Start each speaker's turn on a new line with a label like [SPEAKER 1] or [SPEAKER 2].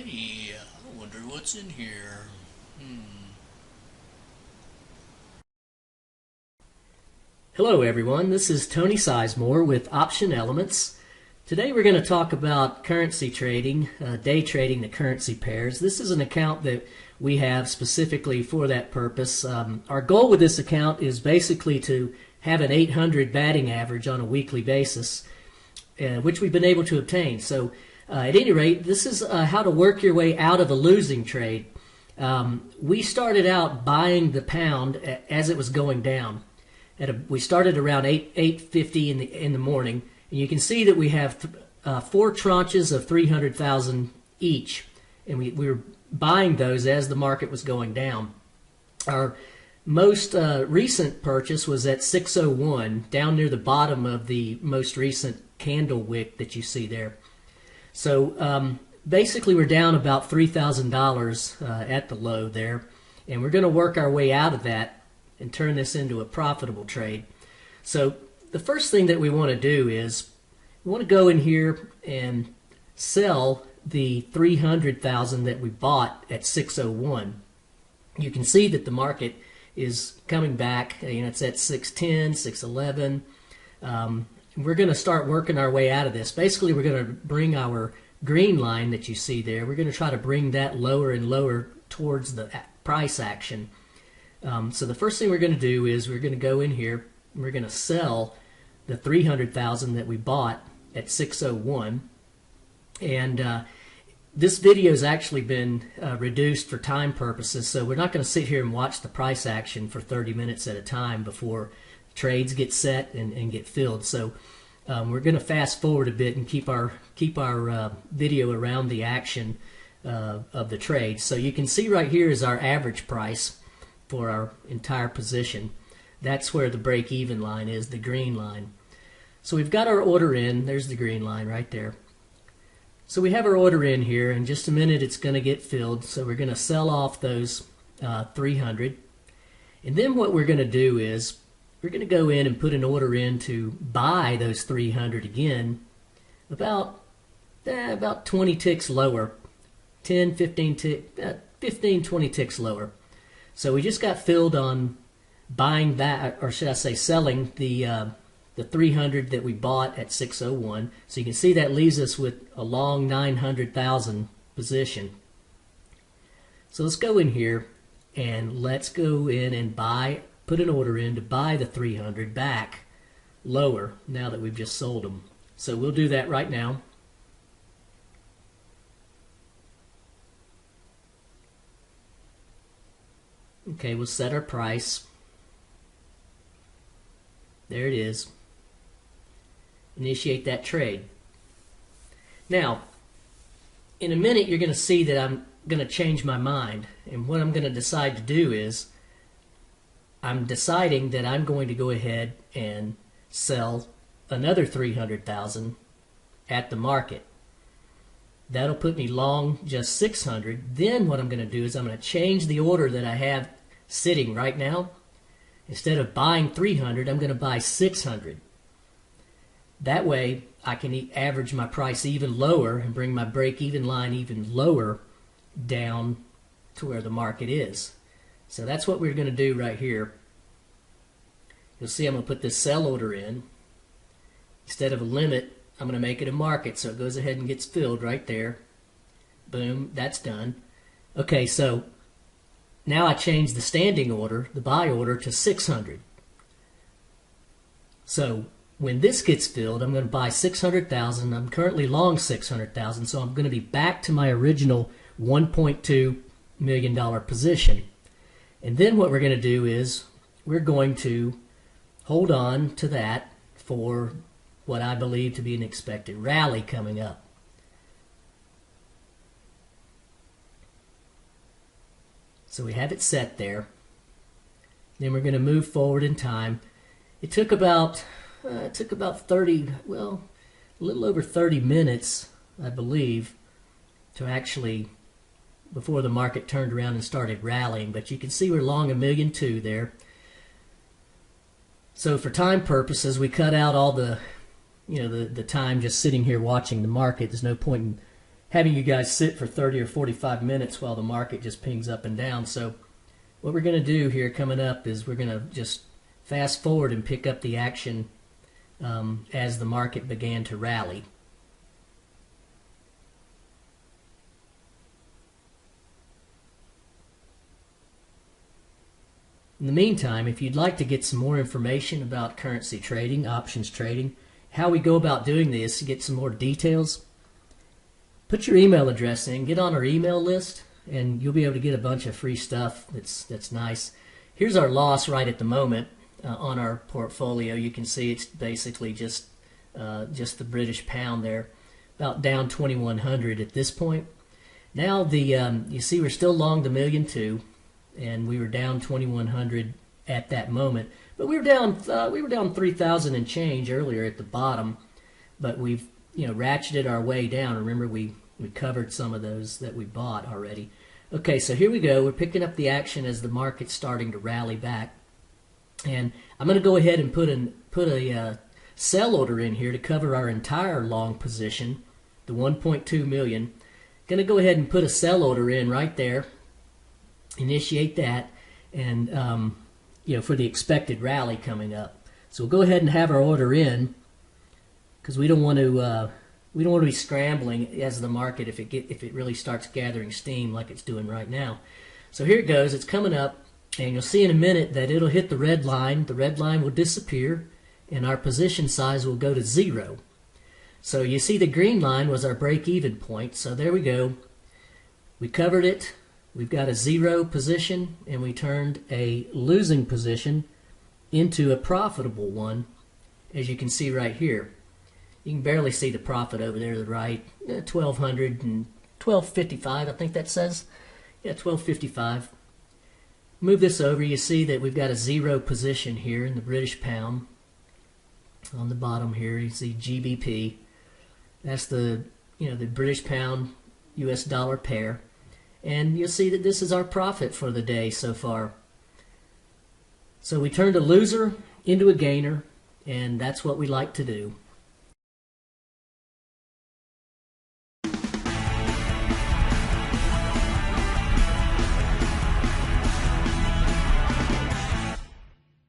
[SPEAKER 1] Hey, I wonder what's in here.
[SPEAKER 2] Hello everyone, this is Tony Sizemore with Option Elements. Today we're going to talk about currency trading, day trading the currency pairs. This is an account that we have specifically for that purpose. Our goal with this account is basically to have an 800 batting average on a weekly basis, which we've been able to obtain. So at any rate, this is how to work your way out of a losing trade. We started out buying the pound as it was going down. We started around 8:50 in the morning, and you can see that we have four tranches of 300,000 each, and we were buying those as the market was going down. Our most recent purchase was at 6:01, down near the bottom of the most recent candle wick that you see there. So basically, we're down about $3,000 at the low there, and we're going to work our way out of that and turn this into a profitable trade. So the first thing that we want to do is we want to go in here and sell the 300,000 that we bought at 601. You can see that the market is coming back. It's at 610, 611. We're going to start working our way out of this. Basically, we're going to bring our green line that you see there, we're going to try to bring that lower and lower towards the price action. So the first thing we're going to do is we're going to go in here and we're going to sell the 300,000 that we bought at 601. And this video has actually been reduced for time purposes, so we're not going to sit here and watch the price action for 30 minutes at a time before trades get set and get filled. So we're going to fast forward a bit and keep our video around the action of the trade. So you can see right here is our average price for our entire position. That's where the break-even line is, the green line. So we've got our order in. There's the green line right there. So we have our order in here. In just a minute it's going to get filled. So we're going to sell off those 300. And then what we're going to do is we're going to go in and put an order in to buy those 300 again about 20 ticks lower, 10, 15, 20 ticks lower. So we just got filled on buying that, or should I say selling the 300 that we bought at 601. So you can see that leaves us with a long 900,000 position. So let's go in here and let's go in and put an order in to buy the 300 back lower now that we've just sold them. So we'll do that right now. Okay, we'll set our price. There it is. Initiate that trade. Now, in a minute you're going to see that I'm going to change my mind. And what I'm going to decide to do is I'm deciding that I'm going to go ahead and sell another 300,000 at the market. That'll put me long just 600. Then what I'm going to do is I'm going to change the order that I have sitting right now. Instead of buying 300, I'm going to buy 600. That way I can average my price even lower and bring my break-even line even lower down to where the market is. So that's what we're going to do right here. You'll see I'm going to put this sell order in. Instead of a limit, I'm going to make it a market, so it goes ahead and gets filled right there. Boom, that's done. Okay, so now I change the standing order, the buy order, to 600. So when this gets filled, I'm going to buy 600,000. I'm currently long 600,000, so I'm going to be back to my original $1.2 million position. And then what we're going to do is we're going to hold on to that for what I believe to be an expected rally coming up. So we have it set there. Then we're going to move forward in time. It took about 30, well, a little over 30 minutes, I believe, to actually, before the market turned around and started rallying. But you can see we're long 1.2 million there. So for time purposes, we cut out all the time just sitting here watching the market. There's no point in having you guys sit for 30 or 45 minutes while the market just pings up and down. So what we're going to do here coming up is we're going to just fast forward and pick up the action as the market began to rally. In the meantime, if you'd like to get some more information about currency trading, options trading, how we go about doing this, get some more details, put your email address in, get on our email list, and you'll be able to get a bunch of free stuff that's nice. Here's our loss right at the moment on our portfolio. You can see it's basically just the British pound there, about down 2,100 at this point. Now you see we're still long the 1,000,002. And we were down 2,100 at that moment, but we were down 3,000 and change earlier at the bottom. But we've ratcheted our way down. Remember, we covered some of those that we bought already. Okay, so here we go. We're picking up the action as the market's starting to rally back, and I'm going to go ahead and put a sell order in here to cover our entire long position, the 1.2 million. Going to go ahead and put a sell order in right there. Initiate that, and for the expected rally coming up. So we'll go ahead and have our order in, because we don't want to be scrambling as the market if it really starts gathering steam like it's doing right now. So here it goes. It's coming up, and you'll see in a minute that it'll hit the red line. The red line will disappear, and our position size will go to 0. So you see the green line was our break-even point. So there we go. We covered it. We've got a 0 position, and we turned a losing position into a profitable one, as you can see right here. You can barely see the profit over there to the right, 1,200 and 1,255, I think that says. Yeah, 1,255. Move this over, you see that we've got a 0 position here in the British pound. On the bottom here, you see GBP. That's the British pound US dollar pair. And you'll see that this is our profit for the day so far. So we turned a loser into a gainer, and that's what we like to do.